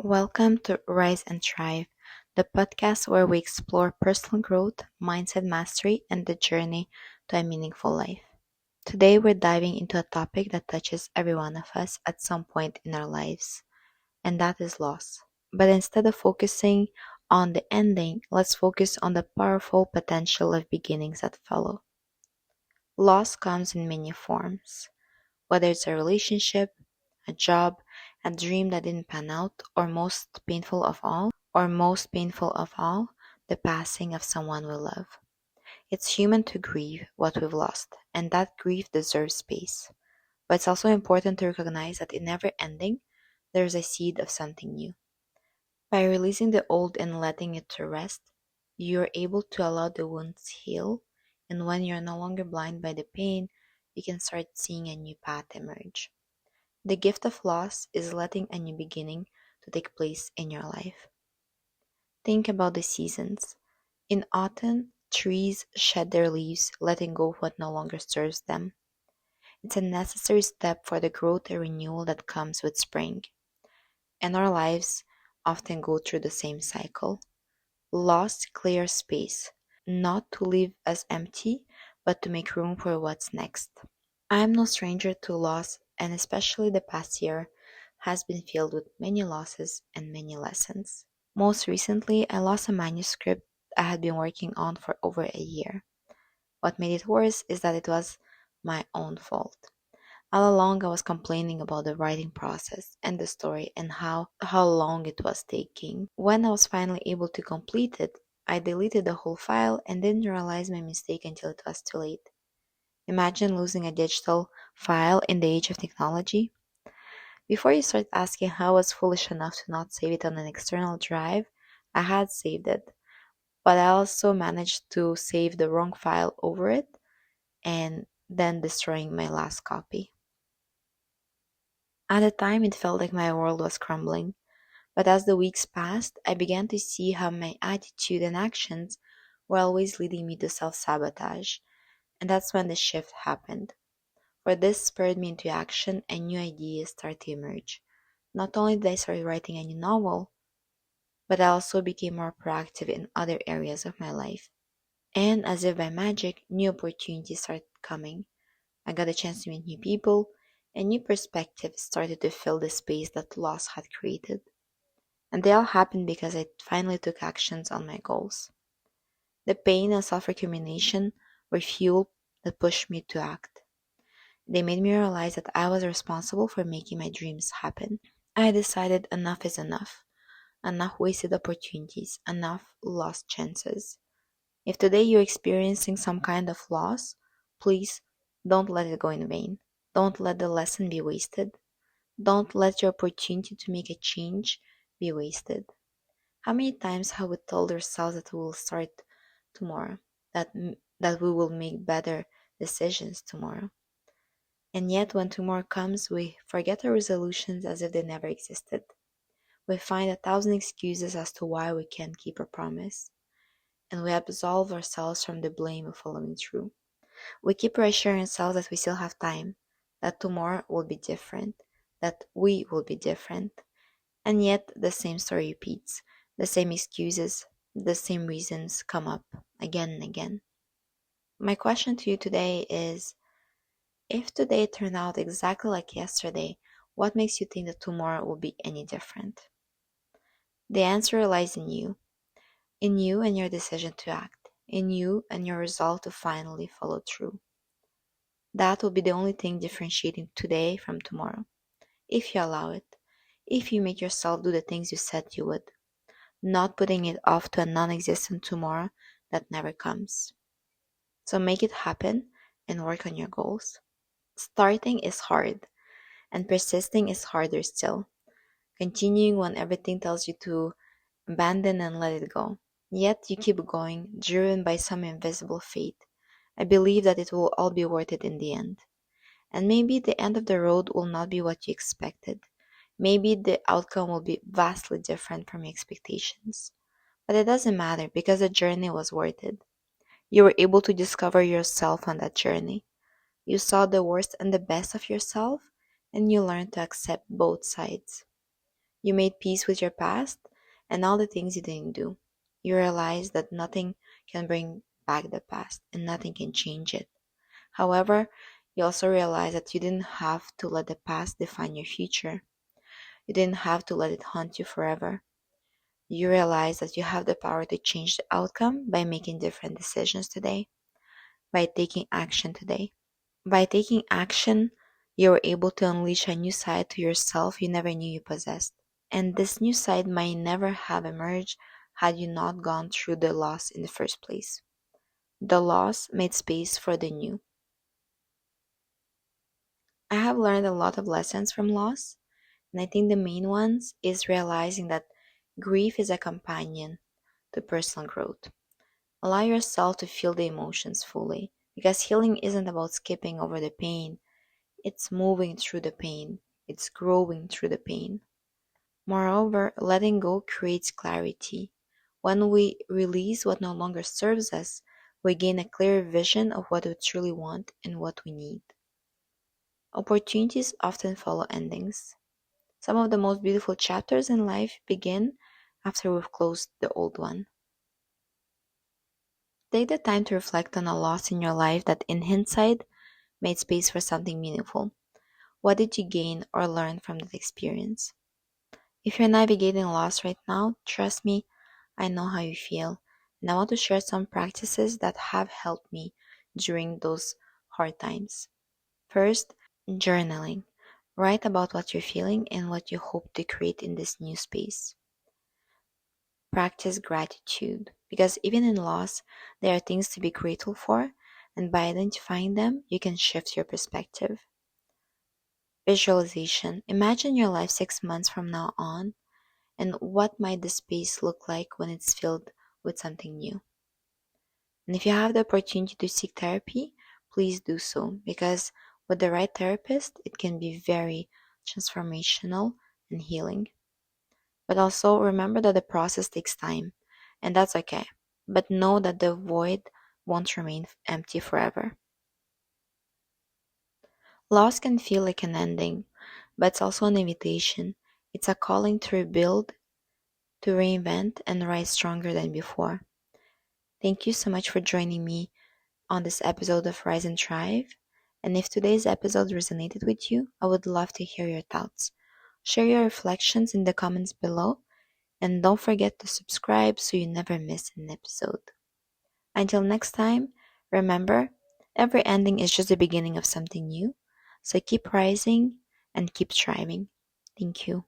Welcome to Rise and Thrive, the podcast where we explore personal growth, mindset mastery, and the journey to a meaningful life. Today, we're diving into a topic that touches every one of us at some point in our lives, and that is loss. But instead of focusing on the ending, let's focus on the powerful potential of beginnings that follow. Loss comes in many forms, whether it's a relationship, a job, a dream that didn't pan out, or most painful of all, the passing of someone we love. It's human to grieve what we've lost, and that grief deserves space. But it's also important to recognize that in never ending, there's a seed of something new. By releasing the old and letting it to rest, you're able to allow the wounds heal, and when you're no longer blind by the pain, you can start seeing a new path emerge. The gift of loss is letting a new beginning to take place in your life. Think about the seasons. In autumn, trees shed their leaves, letting go of what no longer serves them. It's a necessary step for the growth and renewal that comes with spring. And our lives often go through the same cycle. Loss clears space, not to leave us empty, but to make room for what's next. I am no stranger to loss, and especially the past year has been filled with many losses and many lessons. Most recently, I lost a manuscript I had been working on for over a year. What made it worse is that it was my own fault. All along, I was complaining about the writing process and the story and how long it was taking. When I was finally able to complete it, I deleted the whole file and didn't realize my mistake until it was too late. Imagine losing a digital file in the age of technology. Before you start asking how I was foolish enough to not save it on an external drive, I had saved it, but I also managed to save the wrong file over it and then destroying my last copy. At the time, it felt like my world was crumbling, but as the weeks passed, I began to see how my attitude and actions were always leading me to self sabotage, and that's when the shift happened. For this spurred me into action and new ideas started to emerge. Not only did I start writing a new novel, but I also became more proactive in other areas of my life. And as if by magic, new opportunities started coming. I got a chance to meet new people, and new perspectives started to fill the space that loss had created. And they all happened because I finally took actions on my goals. The pain and self recrimination were fuel that pushed me to act. They made me realize that I was responsible for making my dreams happen. I decided enough is enough. Enough wasted opportunities, enough lost chances. If today you're experiencing some kind of loss, please don't let it go in vain. Don't let the lesson be wasted. Don't let your opportunity to make a change be wasted. How many times have we told ourselves that we will start tomorrow, that we will make better decisions tomorrow? And yet, when tomorrow comes, we forget our resolutions as if they never existed. We find 1,000 excuses as to why we can't keep our promise, and we absolve ourselves from the blame of following through. We keep reassuring ourselves that we still have time, that tomorrow will be different, that we will be different, and yet the same story repeats, the same excuses, the same reasons come up again and again. My question to you today is, if today turned out exactly like yesterday, what makes you think that tomorrow will be any different? The answer lies in you and your decision to act, in you and your resolve to finally follow through. That will be the only thing differentiating today from tomorrow, if you allow it, if you make yourself do the things you said you would, not putting it off to a non existent tomorrow that never comes. So make it happen and work on your goals. Starting is hard, and persisting is harder still. Continuing when everything tells you to abandon and let it go. Yet you keep going, driven by some invisible fate. I believe that it will all be worth it in the end. And maybe the end of the road will not be what you expected. Maybe the outcome will be vastly different from your expectations. But it doesn't matter because the journey was worth it. You were able to discover yourself on that journey. You saw the worst and the best of yourself, and you learned to accept both sides. You made peace with your past and all the things you didn't do. You realize that nothing can bring back the past and nothing can change it. However, you also realize that you didn't have to let the past define your future. You didn't have to let it haunt you forever. You realize that you have the power to change the outcome by making different decisions today, by taking action today. By taking action, you are able to unleash a new side to yourself you never knew you possessed. And this new side might never have emerged had you not gone through the loss in the first place. The loss made space for the new. I have learned a lot of lessons from loss, and I think the main ones is realizing that grief is a companion to personal growth. Allow yourself to feel the emotions fully, because healing isn't about skipping over the pain, it's moving through the pain, it's growing through the pain. Moreover, letting go creates clarity. When we release what no longer serves us, we gain a clear vision of what we truly want and what we need. Opportunities often follow endings. Some of the most beautiful chapters in life begin after we've closed the old one. Take the time to reflect on a loss in your life that, in hindsight, made space for something meaningful. What did you gain or learn from that experience? If you're navigating loss right now, trust me, I know how you feel, and I want to share some practices that have helped me during those hard times. First, journaling. Write about what you're feeling and what you hope to create in this new space. Practice gratitude, because even in loss, there are things to be grateful for, and by identifying them, you can shift your perspective. Visualization. Imagine your life 6 months from now on, and what might the space look like when it's filled with something new. And if you have the opportunity to seek therapy, please do so, because with the right therapist, it can be very transformational and healing. But also remember that the process takes time, and that's okay. But know that the void won't remain empty forever. Loss can feel like an ending, but it's also an invitation. It's a calling to rebuild, to reinvent, and rise stronger than before. Thank you so much for joining me on this episode of Rise and Thrive. And if today's episode resonated with you, I would love to hear your thoughts. Share your reflections in the comments below, and don't forget to subscribe so you never miss an episode. Until next time, remember, every ending is just the beginning of something new. So keep rising and keep striving. Thank you.